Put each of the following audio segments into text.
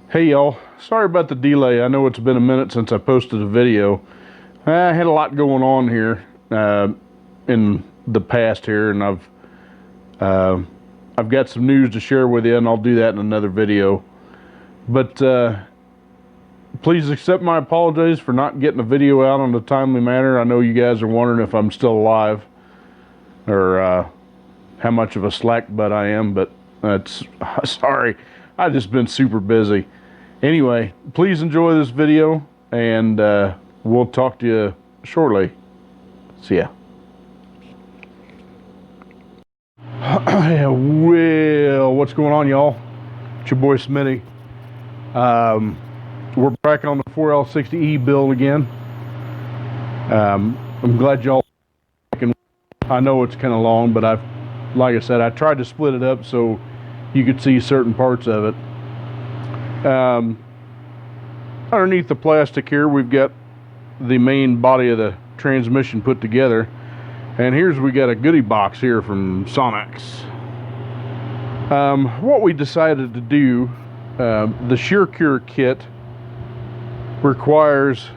Hey y'all, sorry about the delay. I know it's been a minute since I posted a video. I had a lot going on here in the past here, and I've got some news to share with you, and I'll do that in another video. But please accept my apologies for not getting a video out on a timely manner. I know you guys are wondering if I'm still alive or how much of a slack butt I am, but that's sorry. I've just been super busy. Anyway, please enjoy this video, and we'll talk to you shortly. See ya. Well, what's going on, y'all? It's your boy Smitty. We're back on the 4L60E build again. I'm glad y'all. I know it's kind of long, but like I said, I tried to split it up so you could see certain parts of it. Underneath the plastic here, we've got the main body of the transmission put together, and we got a goodie box here from Sonnax. What we decided to do, the Shear Cure kit requires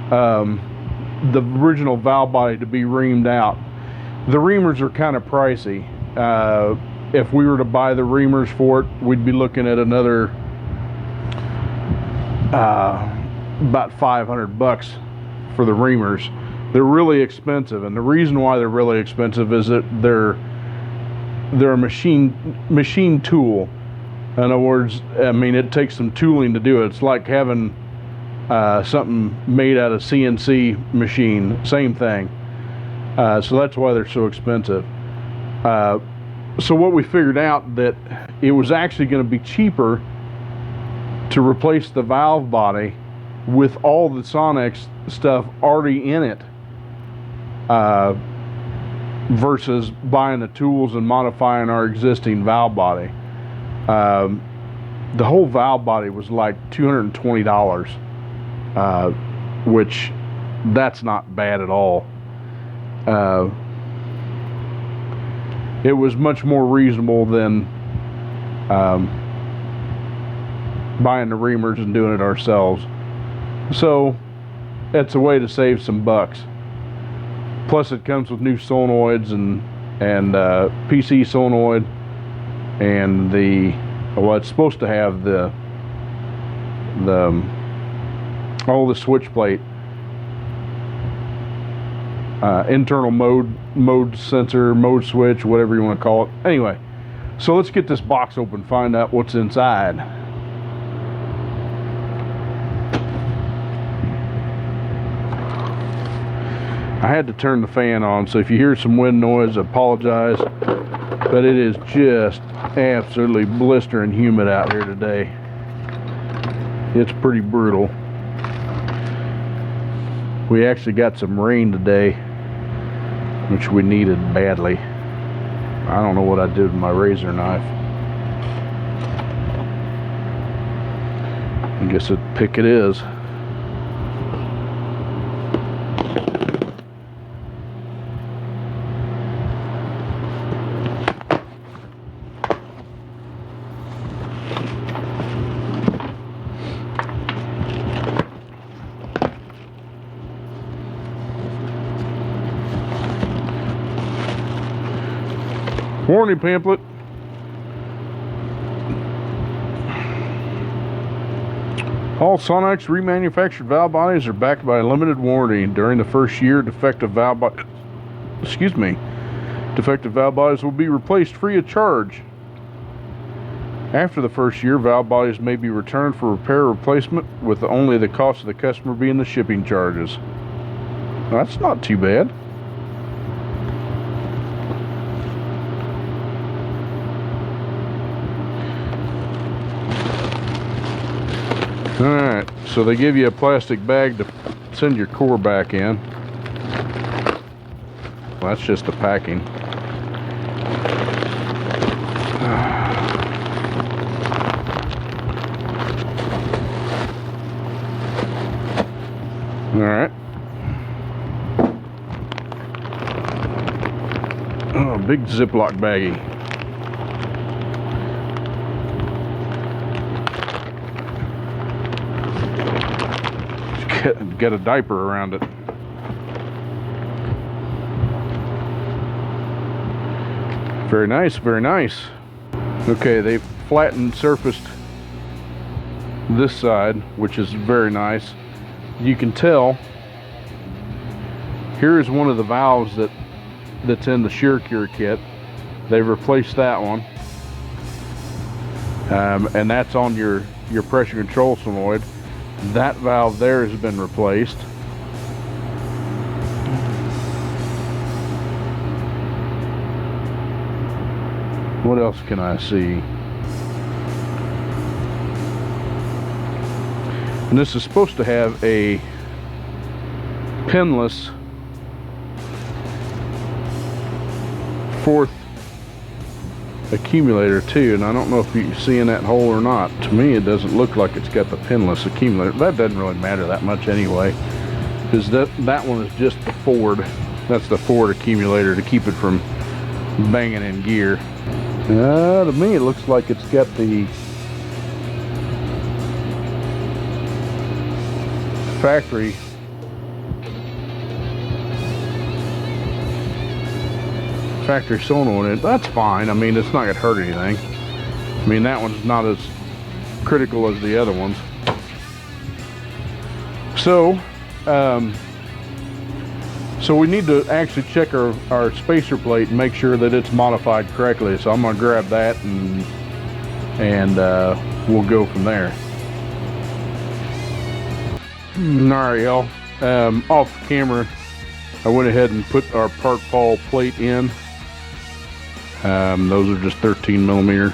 the original valve body to be reamed out. The reamers are kind of pricey. If we were to buy the reamers for it, we'd be looking at another about $500 for the reamers. They're really expensive, and the reason why they're really expensive is that they're a machine tool. In other words, I mean, it takes some tooling to do it. It's like having something made out of CNC machine, same thing. So that's why they're so expensive. So what we figured out, that it was actually going to be cheaper to replace the valve body with all the sonnax stuff already in it versus buying the tools and modifying our existing valve body. The whole valve body was like $220, which that's not bad at all. It was much more reasonable than buying the reamers and doing it ourselves. So it's a way to save some bucks. Plus it comes with new solenoids and PC solenoid, and it's supposed to have the switch plate, internal mode sensor, mode switch, whatever you want to call it. Anyway, so let's get this box open, find out what's inside. I had to turn the fan on, so if you hear some wind noise, I apologize, but it is just absolutely blistering humid out here today. It's pretty brutal. We actually got some rain today, which we needed badly. I don't know what I did with my razor knife. I guess pick it is. Warning pamphlet. All Sonnax remanufactured valve bodies are backed by a limited warranty. During the first year, defective valve bodies will be replaced free of charge. After the first year, valve bodies may be returned for repair or replacement, with only the cost of the customer being the shipping charges. Well, that's not too bad. Alright, so they give you a plastic bag to send your core back in. Well, that's just the packing. Alright. Oh, big Ziploc baggie. get a diaper around it. Very nice, very nice. Okay, they flattened surfaced this side, which is very nice. You can tell here is one of the valves that's in the shear cure kit. They've replaced that one, and that's on your pressure control solenoid. That valve there has been replaced. What else can I see? And this is supposed to have a pinless fourth accumulator too, and I don't know if you see in that hole or not. To me it doesn't look like it's got the pinless accumulator. That doesn't really matter that much anyway, because that one is just the Ford. That's the Ford accumulator to keep it from banging in gear. To me it looks like it's got the factory solenoid in it. That's fine. I mean, it's not gonna hurt anything. I mean, that one's not as critical as the other ones. So so we need to actually check our spacer plate and make sure that it's modified correctly. So I'm gonna grab that and we'll go from there. Alright, y'all. Off camera, I went ahead and put our part Paul plate in. Those are just 13mm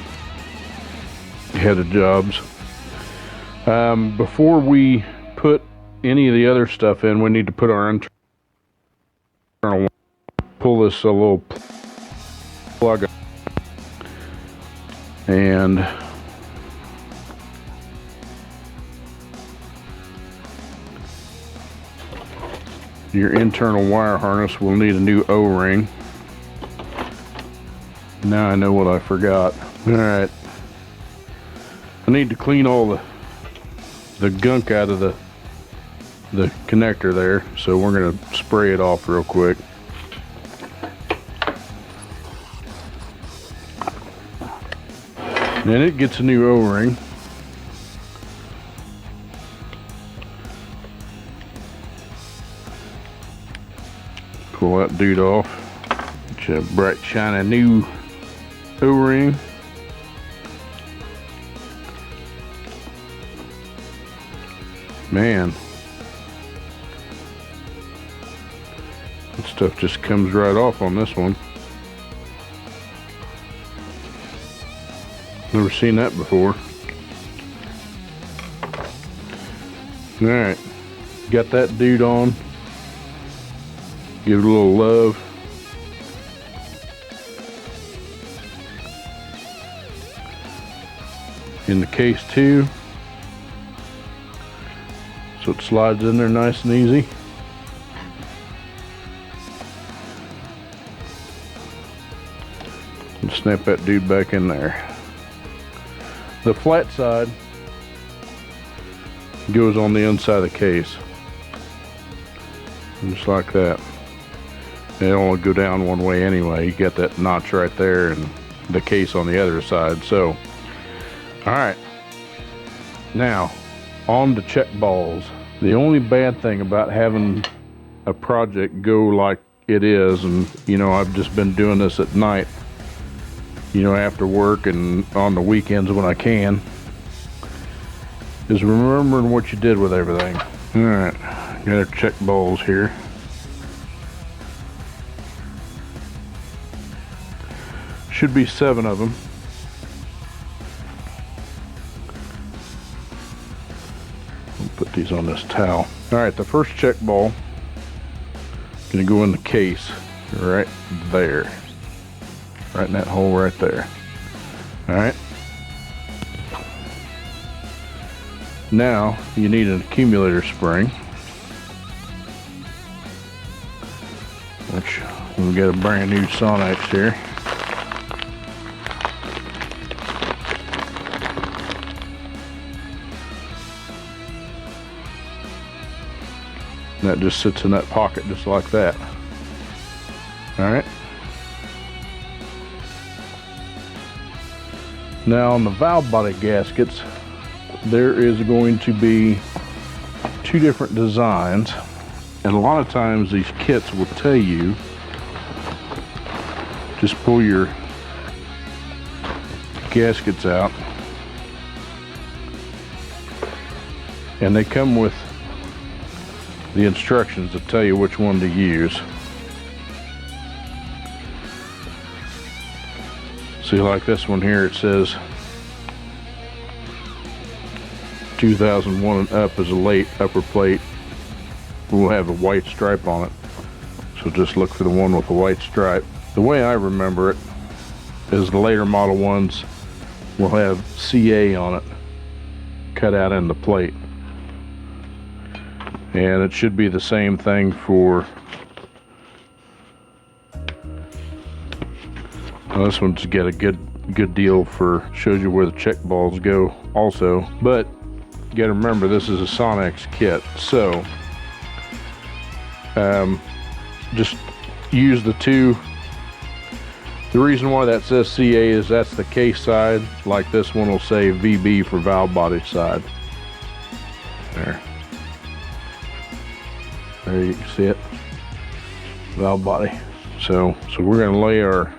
headed jobs. Before we put any of the other stuff in, we need to put our internal, pull this a little plug and your internal wire harness will need a new O-ring. Now I know what I forgot. Alright. I need to clean all the gunk out of the connector there, so we're going to spray it off real quick. Then it gets a new O-ring. Pull that dude off. Get you a bright shiny new O-ring. Man, that stuff just comes right off on this one. Never seen that before. Alright, got that dude on. Give it a little love. In the case too, so it slides in there nice and easy. And snap that dude back in there. The flat side goes on the inside of the case, just like that. They only go down one way anyway. You got that notch right there and the case on the other side. So alright, now on to check balls. The only bad thing about having a project go like it is, and you know, I've just been doing this at night, you know, after work and on the weekends when I can, is remembering what you did with everything. Alright, got our check balls here. Should be 7 of them. Put these on this towel. Alright, the first check ball is going to go in the case right there. Right in that hole right there. Alright. Now you need an accumulator spring, which we've got a brand new sonnax here. And that just sits in that pocket just like that. Alright. Now on the valve body gaskets, there is going to be two different designs. And a lot of times these kits will tell you, just pull your gaskets out. And they come with the instructions that tell you which one to use. See, like this one here, it says 2001 and up is a late upper plate. Will have a white stripe on it. So just look for the one with the white stripe. The way I remember it is the later model ones will have CA on it, cut out in the plate. And it should be the same thing for, well, this one's got a good deal for, shows you where the check balls go also. But you gotta remember, this is a sonnax kit, so just use the two. The reason why that says CA is that's the case side, like this one will say VB for valve body side. There you can see it, valve body. So we're going to lay our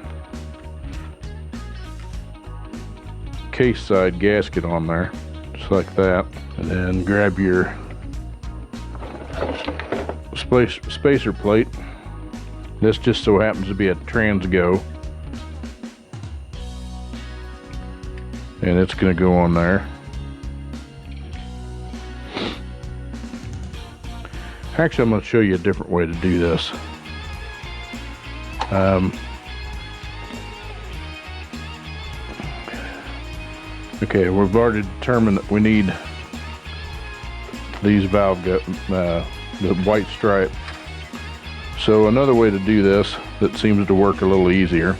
case side gasket on there, just like that, and then grab your spacer plate. This just so happens to be a transgo, and it's going to go on there. Actually, I'm going to show you a different way to do this. Okay, we've already determined that we need these valve the white stripe. So another way to do this that seems to work a little easier.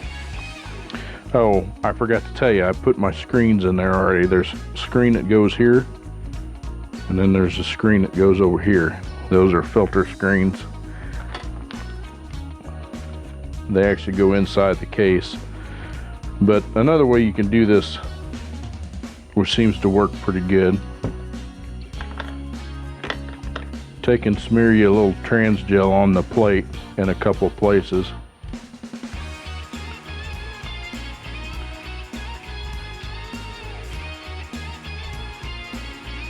Oh, I forgot to tell you, I put my screens in there already. There's a screen that goes here, and then there's a screen that goes over here. Those are filter screens. They actually go inside the case. But another way you can do this, which seems to work pretty good, take and smear you a little trans gel on the plate in a couple places.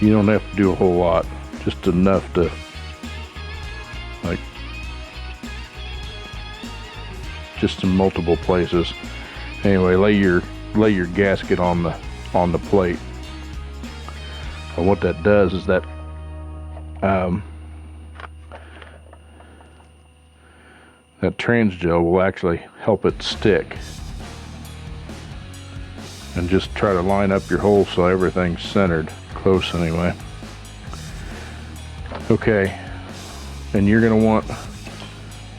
You don't have to do a whole lot, just enough to, like, just in multiple places. Anyway, lay your gasket on the plate. And what that does is that that trans gel will actually help it stick. And just try to line up your hole so everything's centered, close anyway. Okay, and you're going to want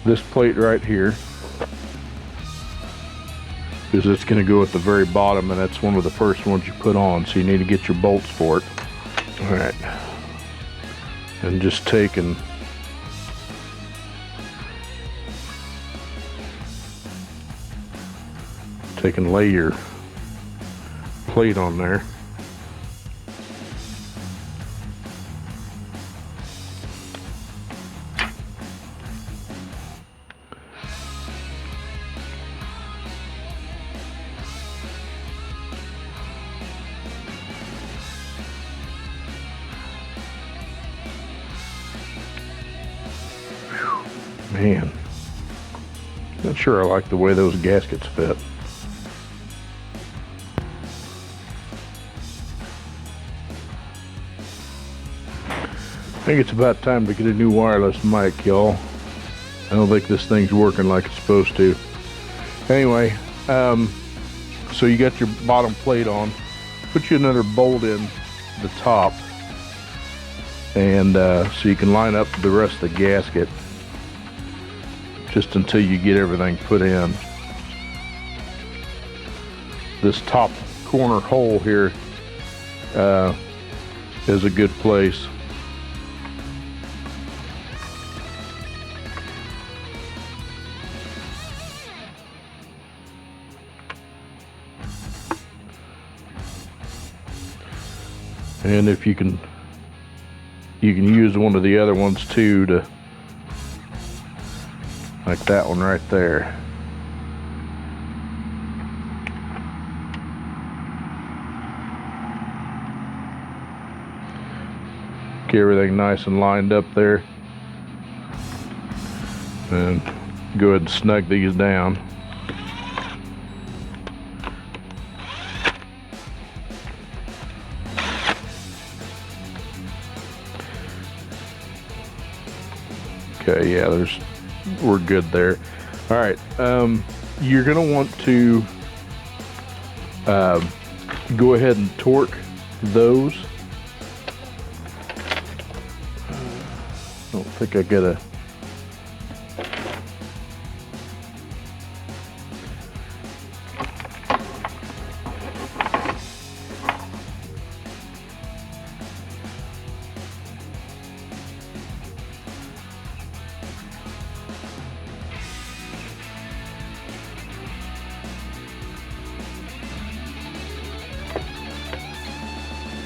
this plate right here, because it's going to go at the very bottom, and that's one of the first ones you put on, so you need to get your bolts for it. All right, and just take and lay your plate on there. Man, not sure I like the way those gaskets fit. I think it's about time to get a new wireless mic, y'all. I don't think this thing's working like it's supposed to. Anyway, so you got your bottom plate on. Put you another bolt in the top, and so you can line up the rest of the gasket just until you get everything put in. This top corner hole here is a good place. And if you can use one of the other ones too, to like that one right there. Get everything nice and lined up there, and go ahead and snug these down. Okay, yeah, we're good there. All right, you're gonna want to go ahead and torque those. I don't think I got a.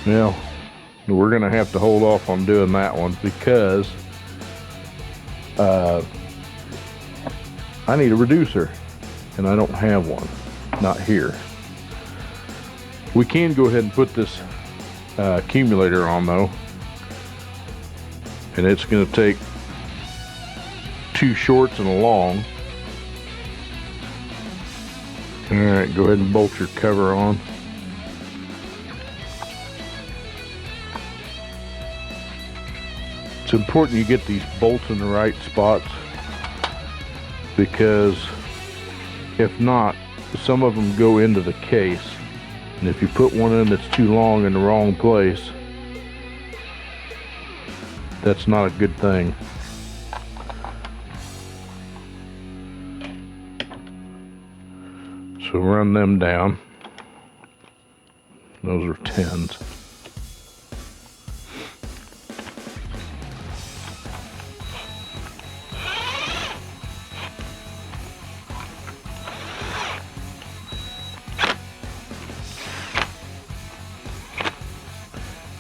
Well, we're gonna have to hold off on doing that one because I need a reducer and I don't have one, not here. We can go ahead and put this accumulator on though, and it's gonna take 2 shorts and a long. All right, go ahead and bolt your cover on. It's important you get these bolts in the right spots, because if not, some of them go into the case, and if you put one in that's too long in the wrong place, that's not a good thing. So run them down. Those are 10s.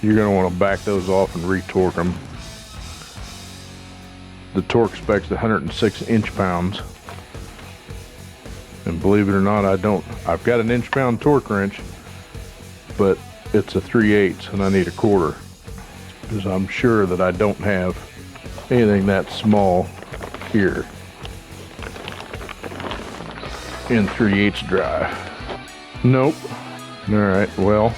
You're going to want to back those off and retorque them. The torque spec's 106 inch-pounds. And believe it or not, I've got an inch-pound torque wrench, but it's a 3/8 and I need a 1/4, because I'm sure that I don't have anything that small here in 3/8 drive. Nope. All right, well,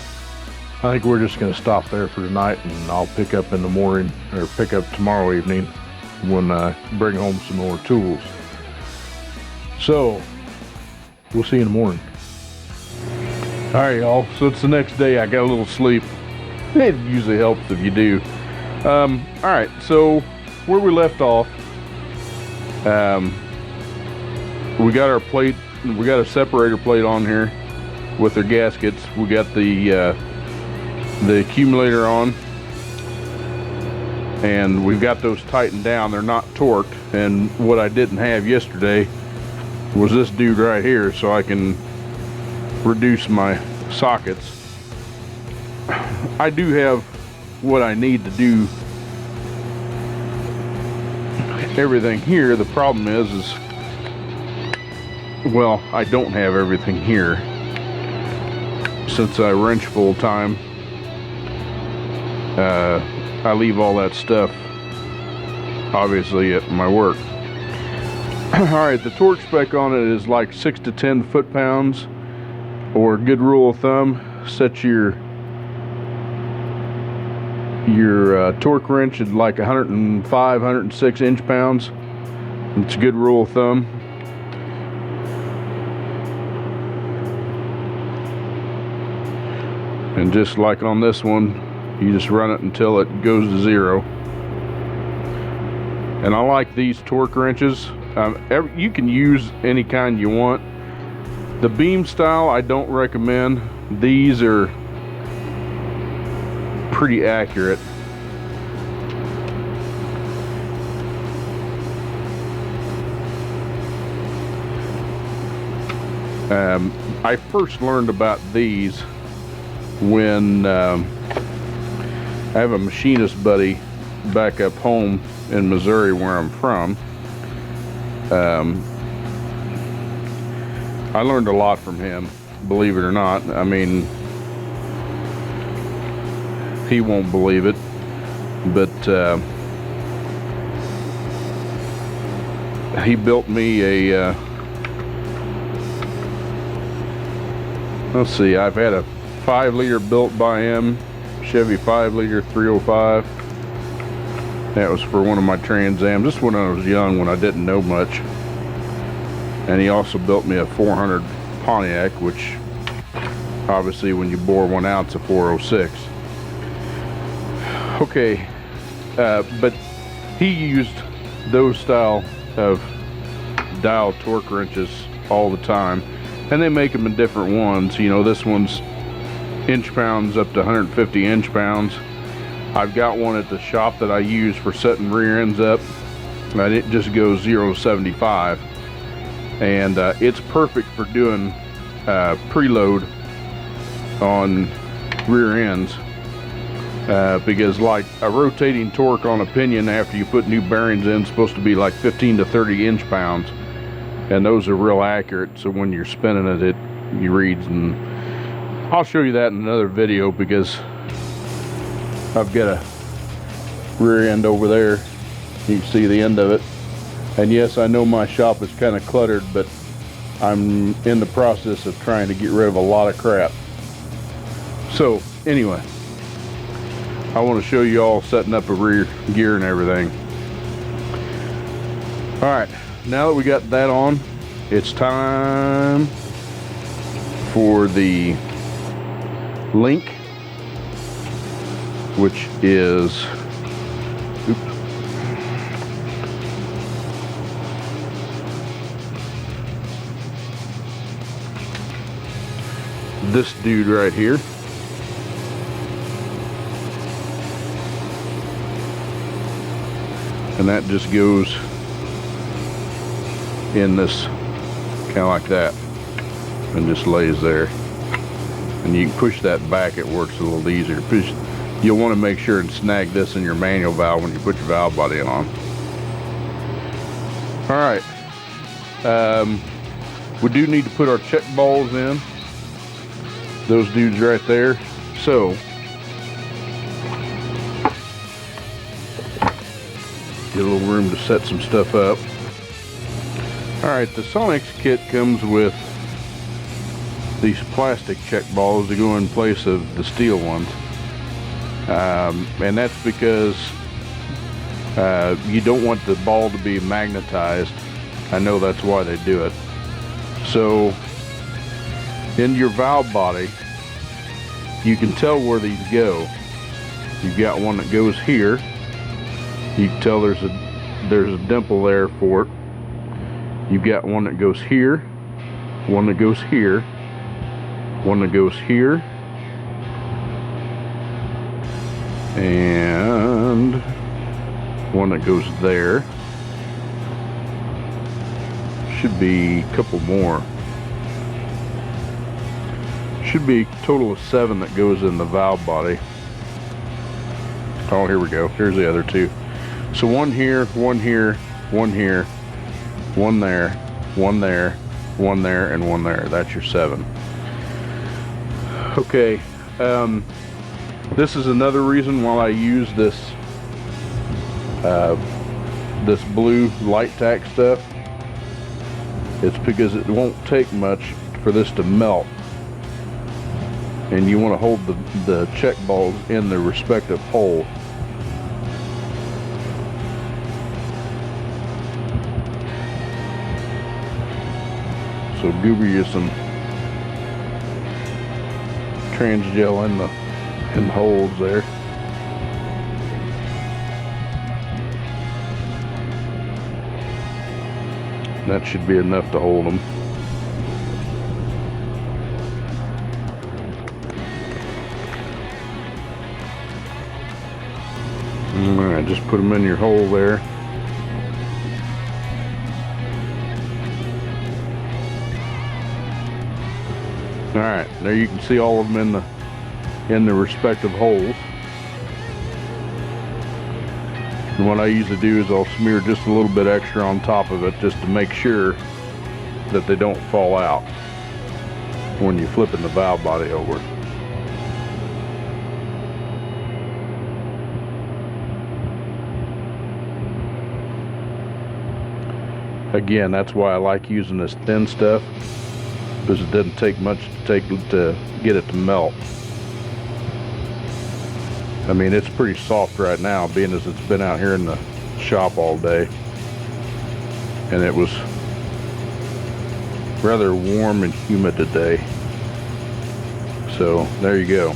I think we're just gonna stop there for tonight, and I'll pick up in the morning, or pick up tomorrow evening when I bring home some more tools. So we'll see you in the morning. All right, y'all, so it's the next day. I got a little sleep. It usually helps if you do. All right, so where we left off, we got our plate, we got a separator plate on here with their gaskets. We got the accumulator on, and we've got those tightened down. They're not torqued, and what I didn't have yesterday was this dude right here, so I can reduce my sockets. I do have what I need to do everything here. The problem is well, I don't have everything here since I wrench full time. I leave all that stuff obviously at my work. Alright, the torque spec on it is like 6 to 10 foot-pounds, or good rule of thumb, set your torque wrench at like 105, 106 inch-pounds. It's a good rule of thumb. And just like on this one, you just run it until it goes to 0. And I like these torque wrenches. You can use any kind you want. The beam style I don't recommend. These are pretty accurate. I first learned about these when I have a machinist buddy back up home in Missouri where I'm from. I learned a lot from him, believe it or not. I mean, he won't believe it, but he built me a let's see, I've had a 5-liter built by him, Chevy 5-liter 305. That was for one of my Trans Ams. This when I was young, when I didn't know much. And he also built me a 400 Pontiac, which obviously when you bore one out, it's a 406. Okay, but he used those style of dial torque wrenches all the time, and they make them in different ones. You know, this one's inch pounds up to 150 inch pounds. I've got one at the shop that I use for setting rear ends up, and it just goes 0 to 75, and it's perfect for doing preload on rear ends, because like a rotating torque on a pinion after you put new bearings in is supposed to be like 15 to 30 inch pounds, and those are real accurate. So when you're spinning it, it reads, and I'll show you that in another video, because I've got a rear end over there. You can see the end of it. And yes, I know my shop is kind of cluttered, but I'm in the process of trying to get rid of a lot of crap. So anyway, I want to show you all setting up a rear gear and everything. All right, now that we got that on, it's time for the link, which is, this dude right here. And that just goes in this, kind of like that, and just lays there. And you can push that back, it works a little easier. You'll want to make sure and snag this in your manual valve when you put your valve body on. Alright, we do need to put our check balls in, those dudes right there. So get a little room to set some stuff up. Alright, the Sonnax kit comes with these plastic check balls to go in place of the steel ones. And that's because you don't want the ball to be magnetized. I know that's why they do it. So in your valve body, you can tell where these go. You've got one that goes here. You can tell there's a dimple there for it. You've got one that goes here, one that goes here, one that goes here, and one that goes there. Should be a couple more. Should be a total of 7 that goes in the valve body. Oh, here we go. Here's the other 2. So one here, one here, one here, one there, one there, one there, and one there. That's your 7. Okay, this is another reason why I use this this blue light tack stuff. It's because it won't take much for this to melt, and you want to hold the check balls in the respective hole. So goober you some trans gel in the holes there. That should be enough to hold them. Alright, just put them in your hole there. Alright, there you can see all of them in the respective holes. And what I usually do is I'll smear just a little bit extra on top of it just to make sure that they don't fall out when you're flipping the valve body over. Again, that's why I like using this thin stuff, because it doesn't take much to get it to melt. I mean, it's pretty soft right now, being as it's been out here in the shop all day, and it was rather warm and humid today. So there you go.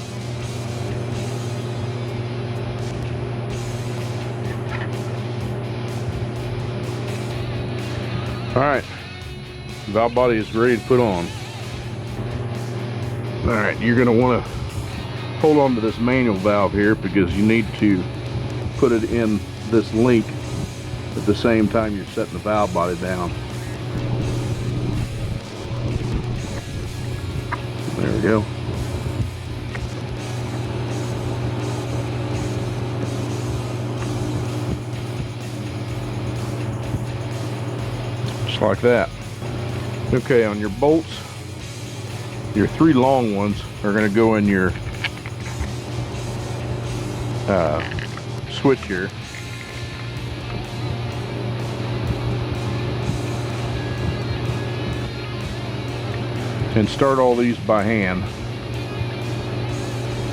Alright, valve body is ready to put on. Alright, you're going to want to hold on to this manual valve here, because you need to put it in this link at the same time you're setting the valve body down. There we go. Just like that. Okay, on your bolts, your 3 long ones are going to go in your switch here. And start all these by hand.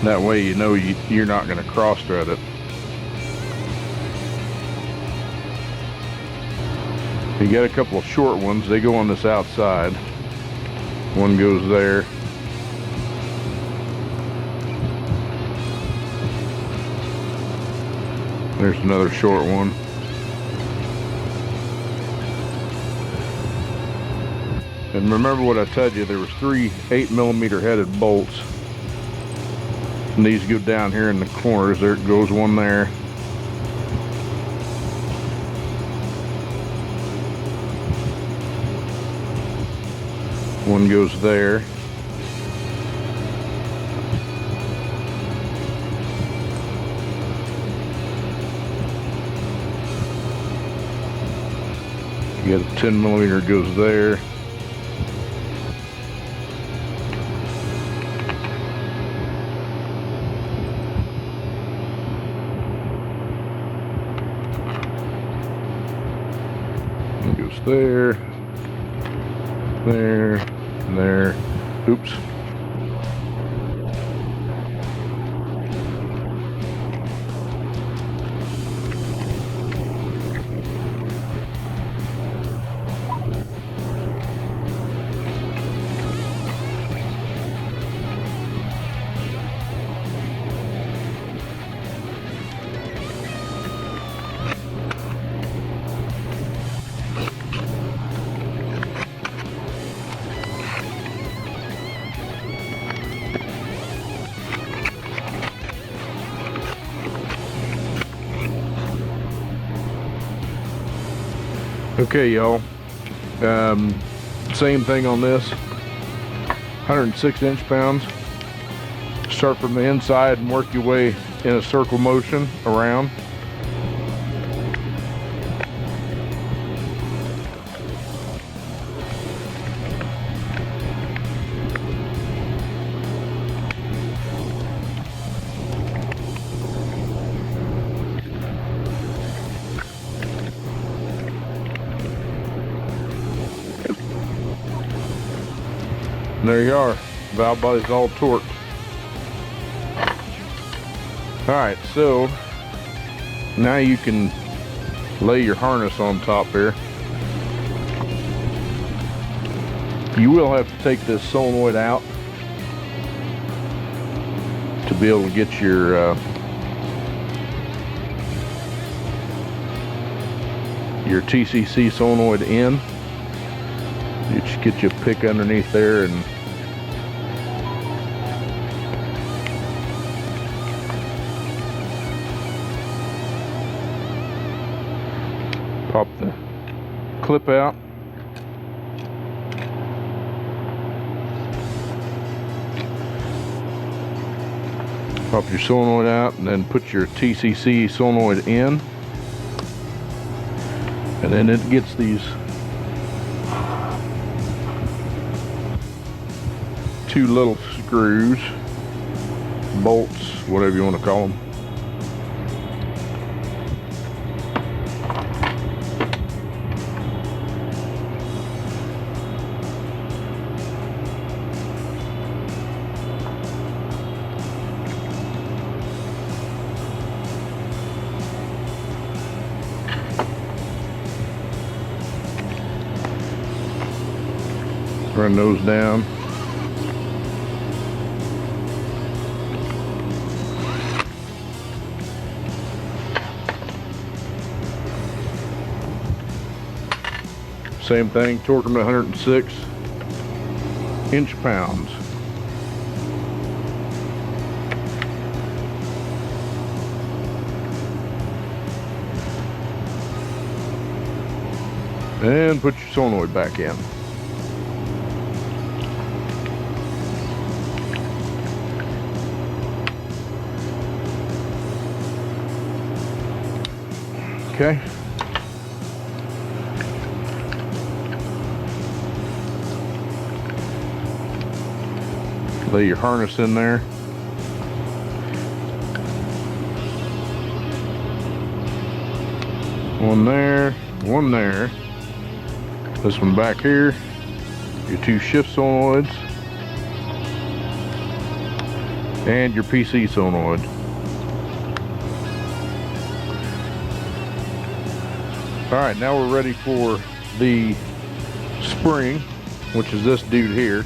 That way you know you're not going to cross thread it. You got a couple of short ones, they go on this outside. One goes there. There's another short one. And remember what I told you, there was 3 8mm headed bolts. And these go down here in the corners. There goes one there. One goes there. You got a 10mm goes there. It goes there, there, and there. Oops. Okay, y'all, same thing on this, 106 inch-pounds. Start from the inside and work your way in a circle motion around. And there you are, valve body's all torqued. Alright, so now you can lay your harness on top here. You will have to take this solenoid out to be able to get your TCC solenoid in. You just get your pick underneath there and pop the clip out. Pop your solenoid out and then put your TCC solenoid in. And then it gets these two little screws, bolts, whatever you want to call them. Run those down. Same thing, torque them to 106 inch-pounds. And put your solenoid back in. Okay. Lay your harness in there. One there, one there. This one back here. Your two shift solenoids. And your PC solenoid. Alright, now we're ready for the spring, which is this dude here.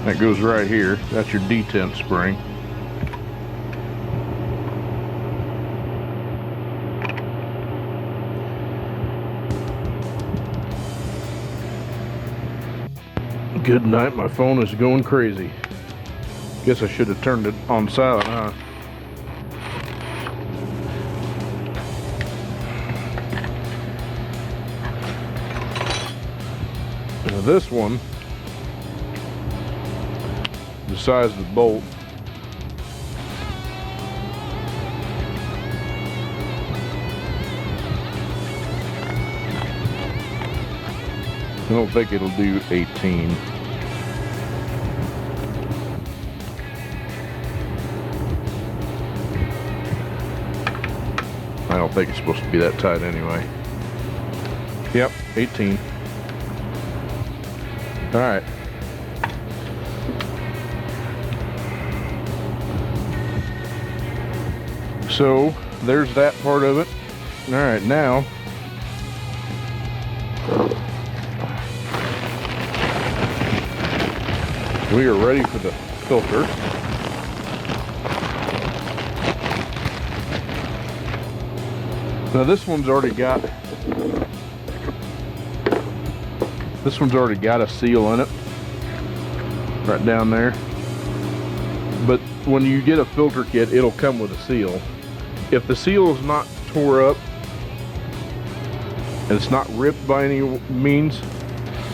That goes right here. That's your detent spring. Good night, my phone is going crazy. Guess I should have turned it on silent, huh? Now this one, the size of the bolt, I don't think it'll do 18. I don't think it's supposed to be that tight anyway. Yep, 18. All right. So there's that part of it. All right, now we are ready for the filter. Now this one's already got a seal in it, right down there. But when you get a filter kit, it'll come with a seal. If the seal is not tore up and it's not ripped by any means,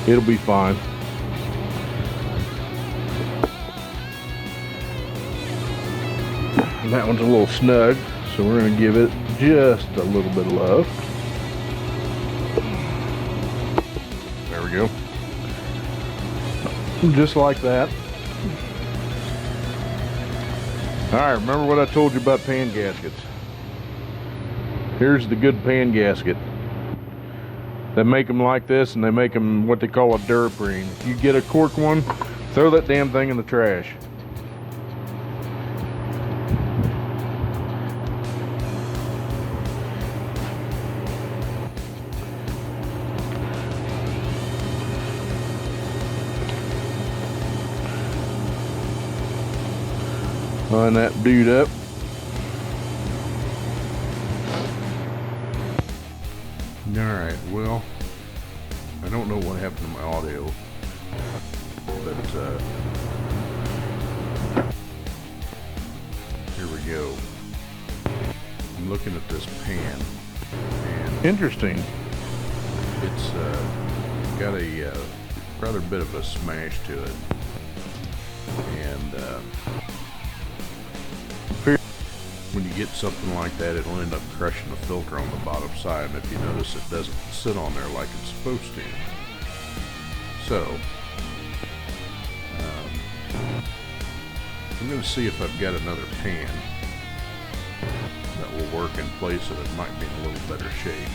it'll be fine. And that one's a little snug, so we're going to give it just a little bit of love. There we go. Just like that. Alright, remember what I told you about pan gaskets. Here's the good pan gasket. They make them like this, and they make them what they call a Duraprene. If you get a cork one, throw that damn thing in the trash. Line that dude up. Alright, well, I don't know what happened to my audio, but here we go. I'm looking at this pan, and interesting, it's got a rather bit of a smash to it, and when you get something like that, it'll end up crushing the filter on the bottom side. And if you notice, it doesn't sit on there like it's supposed to. So, I'm going to see if I've got another pan that will work in place of it. Might be in a little better shape.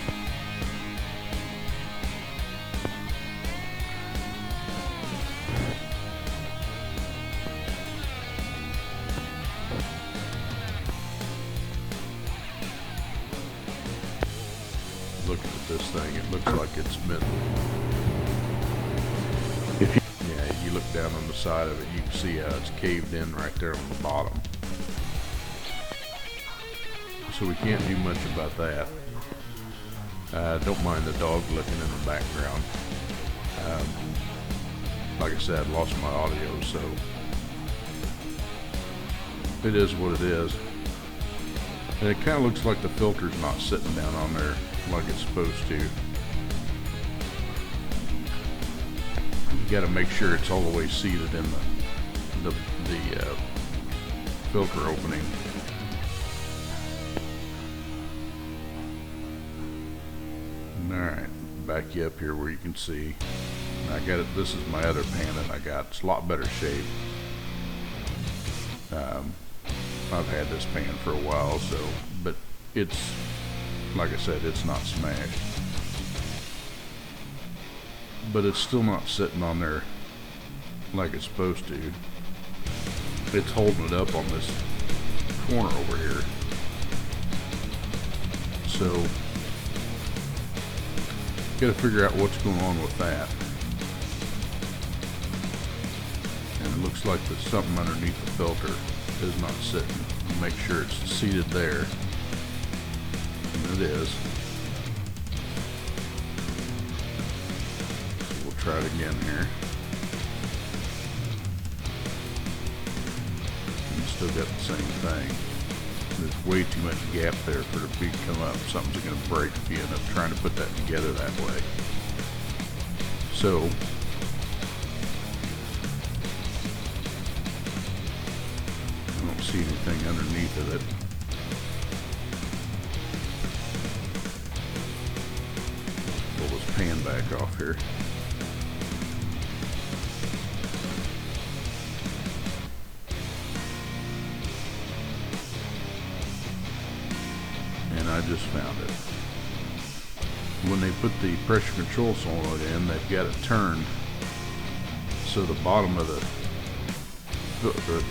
Looking at this thing, it looks like it's been, yeah, you look down on the side of it, you can see how it's caved in right there on the bottom. So we can't do much about that. Don't mind the dog looking in the background. Like I said, I lost my audio, so it is what it is. And it kind of looks like the filter's not sitting down on there like it's supposed to. You got to make sure it's all the way seated in the filter opening. Alright, back you up here where you can see. I got it. This is my other pan that I got. It's a lot better shape. I've had this pan for a while, so, but it's, like I said, it's not smashed. But it's still not sitting on there like it's supposed to. It's holding it up on this corner over here. So, got to figure out what's going on with that. And it looks like there's something underneath the filter is not sitting. Make sure it's seated there. And it is. So we'll try it again here. And still got the same thing. There's way too much gap there for the feet to come up. Something's going to break if you end up trying to put that together that way. So, I don't see anything underneath of it. Pull this pan back off here. And I just found it. When they put the pressure control solenoid in, they've got it turned so the bottom of the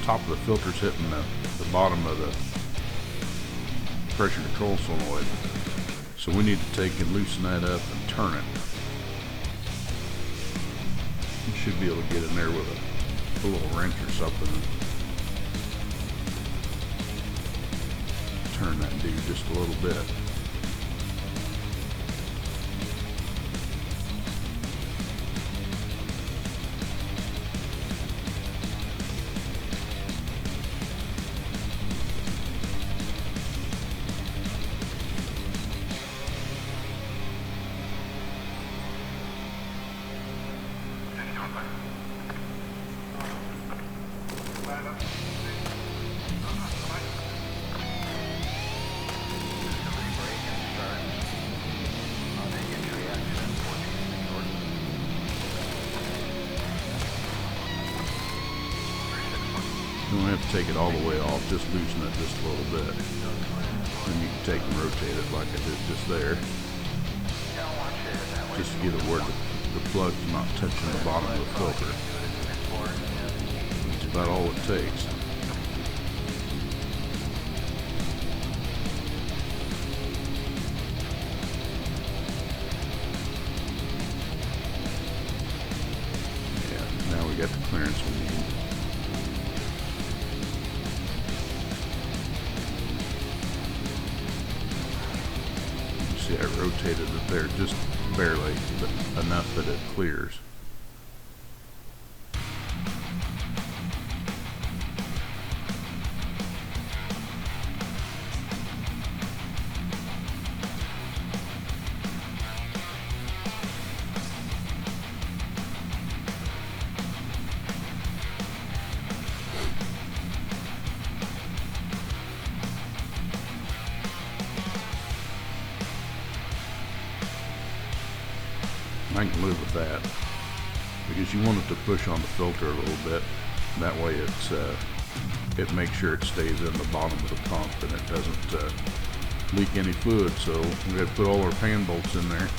top of the filter's hitting the bottom of the pressure control solenoid. So we need to take and loosen that up and turn it. You should be able to get in there with a little wrench or something. Turn that dude just a little bit. You don't have to take it all the way off, just loosen it just a little bit. And you can take and rotate it like I did just there. Just to get it where the plug's not touching the bottom of the filter. That's about all it takes. Yeah, now we got the clearance we need. See, I rotated it there just barely, but enough that it clears. I can live with that, because you want it to push on the filter a little bit. That way it makes sure it stays in the bottom of the pump and it doesn't leak any fluid. So we got to put all our pan bolts in there.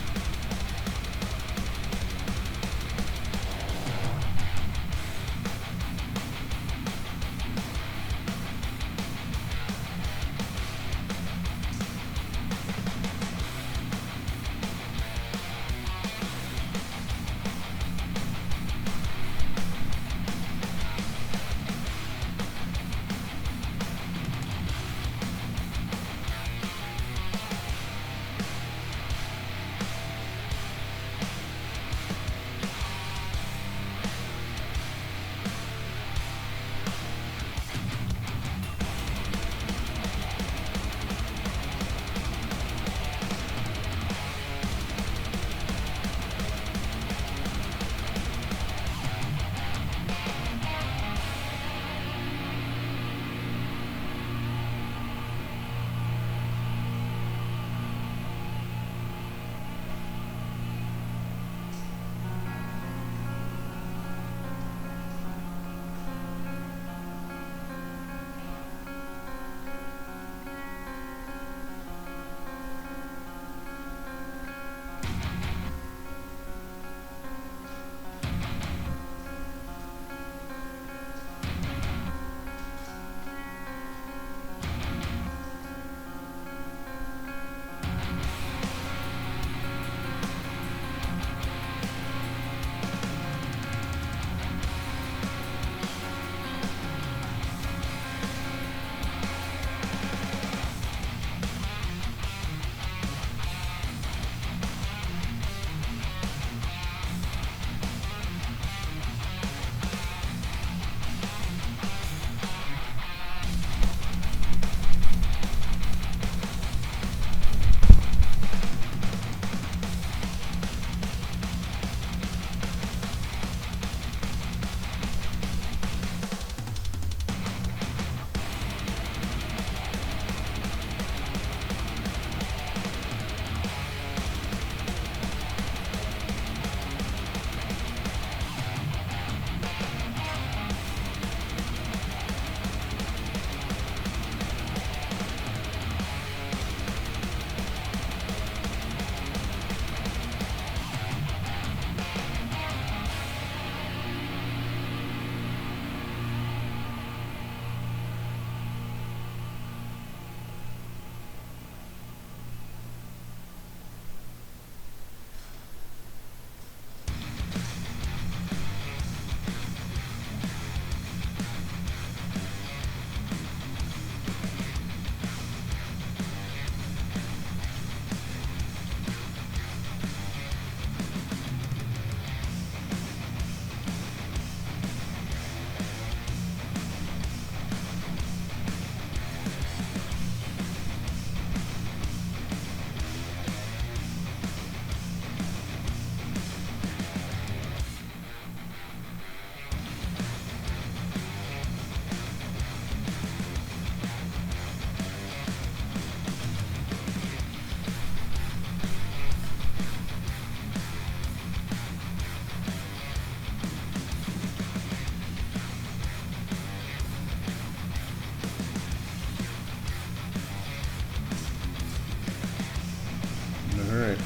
Alright,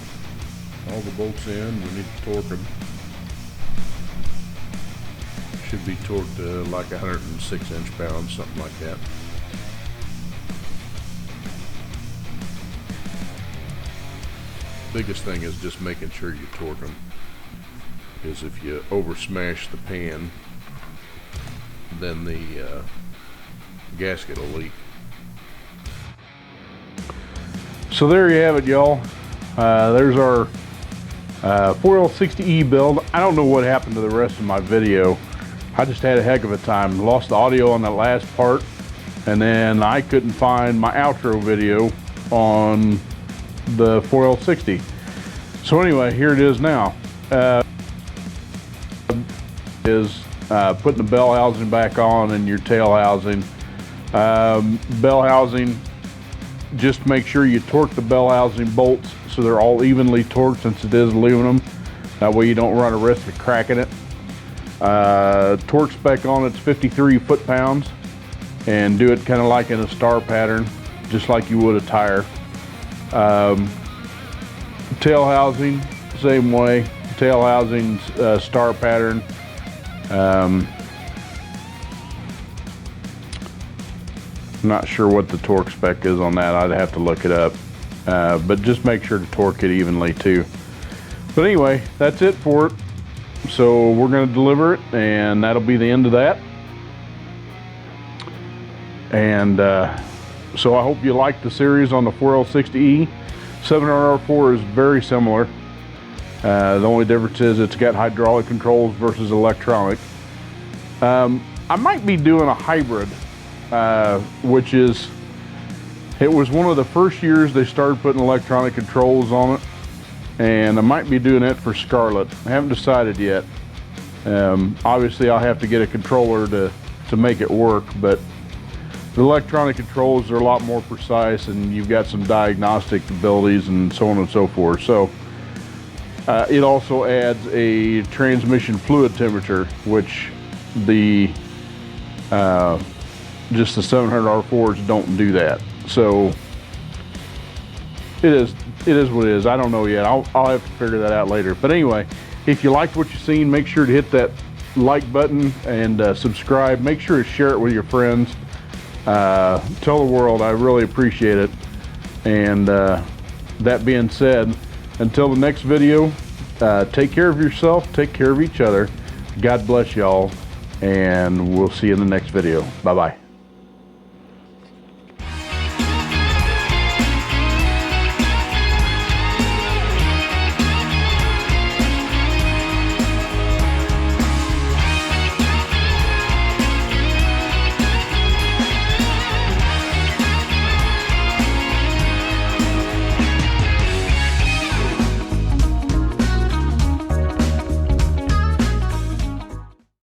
all the bolts in, we need to torque them. Should be torqued like 106 inch-pounds, something like that. Biggest thing is just making sure you torque them, because if you over smash the pan, then the gasket will leak. So there you have it, y'all. There's our 4L60E build. I don't know what happened to the rest of my video. I just had a heck of a time. Lost the audio on that last part, and then I couldn't find my outro video on the 4L60. So anyway, here it is now. Putting the bell housing back on and your tail housing. Bell housing, just make sure you torque the bell housing bolts so they're all evenly torqued, since it is aluminum. That way you don't run a risk of cracking it. Torque spec on it's 53 foot-pounds, and do it kind of like in a star pattern, just like you would a tire. Tail housing, same way. Tail housing's star pattern. I'm not sure what the torque spec is on that. I'd have to look it up. But just make sure to torque it evenly too. But anyway, that's it for it. So we're going to deliver it, and that'll be the end of that. And so I hope you like the series on the 4L60E. 700R4 is very similar. The only difference is it's got hydraulic controls versus electronic. I might be doing a hybrid, which is, it was one of the first years they started putting electronic controls on it, and I might be doing it for Scarlet. I haven't decided yet. Obviously I'll have to get a controller to make it work, but the electronic controls are a lot more precise, and you've got some diagnostic abilities and so on and so forth. So it also adds a transmission fluid temperature, which the just the 700R4s don't do that. So it is what it is. I don't know yet. I'll have to figure that out later. But anyway, if you liked what you've seen, make sure to hit that like button and subscribe. Make sure to share it with your friends. Tell the world. I really appreciate it. And that being said, until the next video, take care of yourself, take care of each other. God bless y'all, and we'll see you in the next video. Bye-bye.